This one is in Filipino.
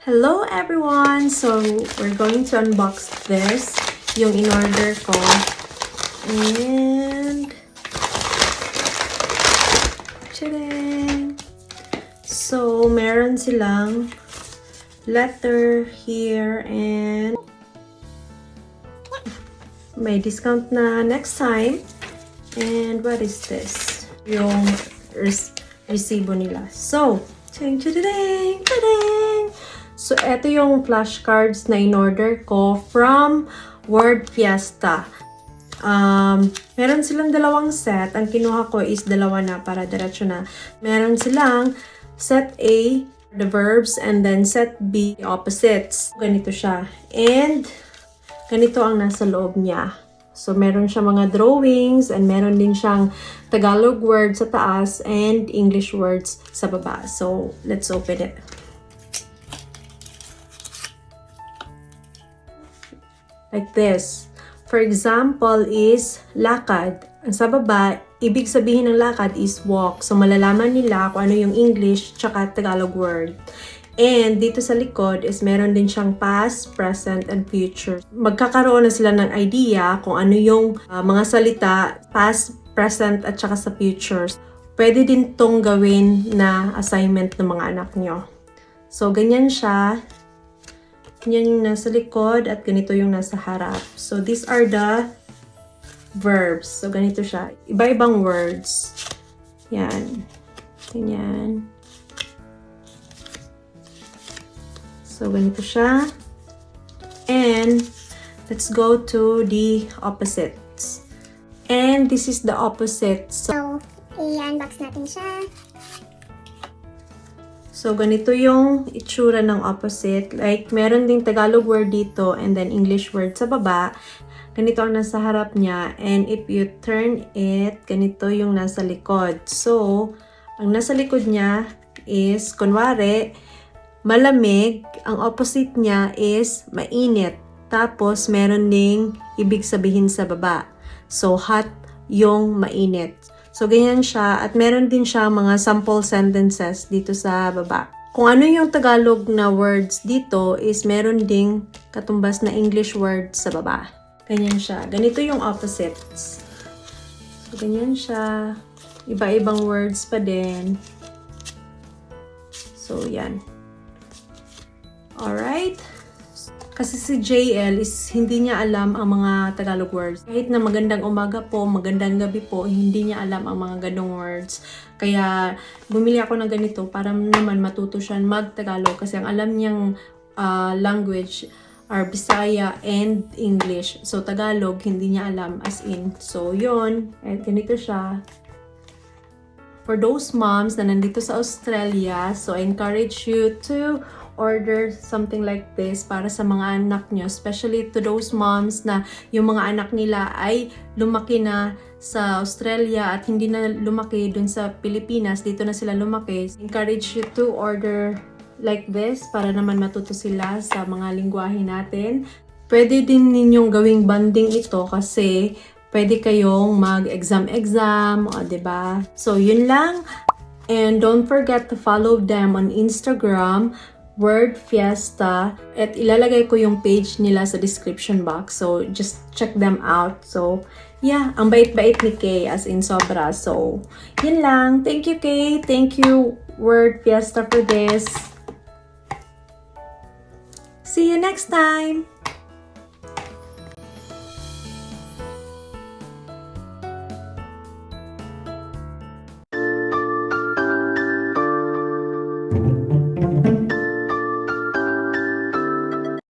Hello everyone! So, we're going to unbox this, yung in-order ko. And, tadaan! So, meron silang letter here and may discount na next time. And what is this? Yung resibo nila. So, tadang! So, eto yung flashcards na in-order ko from Word Fiesta. Meron silang dalawang set. Ang kinuha ko is dalawa na para diretso na. Meron silang set A, the verbs, and then set B, the opposites. Ganito siya. And, ganito ang nasa loob niya. So, meron siya mga drawings and meron din siyang Tagalog words sa taas and English words sa baba. So, let's open it. Like this. For example is lakad. Ang sa baba, ibig sabihin ng lakad is walk. So, malalaman nila kung ano yung English tsaka Tagalog word. And dito sa likod is meron din siyang past, present, and future. Magkakaroon na sila ng idea kung ano yung mga salita, past, present, at saka sa futures. Pwede din tong gawin na assignment ng mga anak nyo. So, ganyan siya. Yan yung nasa likod at ganito yung nasa harap. So, these are the verbs. So, ganito siya. Iba-ibang words. Yan. Ganyan. So, ganito siya. And, let's go to the opposites. And, this is the opposite. So, i-unbox natin siya. So, ganito yung itsura ng opposite. Like, meron ding Tagalog word dito and then English word sa baba. Ganito ang nasa harap niya. And if you turn it, ganito yung nasa likod. So, ang nasa likod niya is, kunwari, malamig. Ang opposite niya is mainit. Tapos, meron ding ibig sabihin sa baba. So, hot yung mainit. So, ganyan siya. At meron din siya mga sample sentences dito sa baba. Kung ano yung Tagalog na words dito is meron ding katumbas na English words sa baba. Ganyan siya. Ganito yung opposites. So, ganyan siya. Iba-ibang words pa din. So, yan. Alright. Kasi si JL is hindi niya alam ang mga Tagalog words. Kahit na magandang umaga po, magandang gabi po, hindi niya alam ang mga ganong words. Kaya bumili ako ng ganito para naman matuto siya mag-Tagalog. Kasi ang alam niyang language are Bisaya and English. So Tagalog, hindi niya alam as in. So yun, ganito siya. For those moms na nandito sa Australia, so I encourage you to order something like this para sa mga anak nyo, especially to those moms na yung mga anak nila ay lumaki na sa Australia at hindi na lumaki dun sa Pilipinas, dito na sila lumaki. Encourage you to order like this para naman matuto sila sa mga lingwahe natin. Pwede din ninyong gawing banding ito kasi pwede kayong mag-exam, o diba? So, yun lang. And don't forget to follow them on Instagram, Word Fiesta, at ilalagay ko yung page nila sa description box. So, just check them out. So, yeah, ang bait-bait ni Kay, as in sobra. So, yun lang. Thank you, Kay. Thank you, Word Fiesta, for this. See you next time!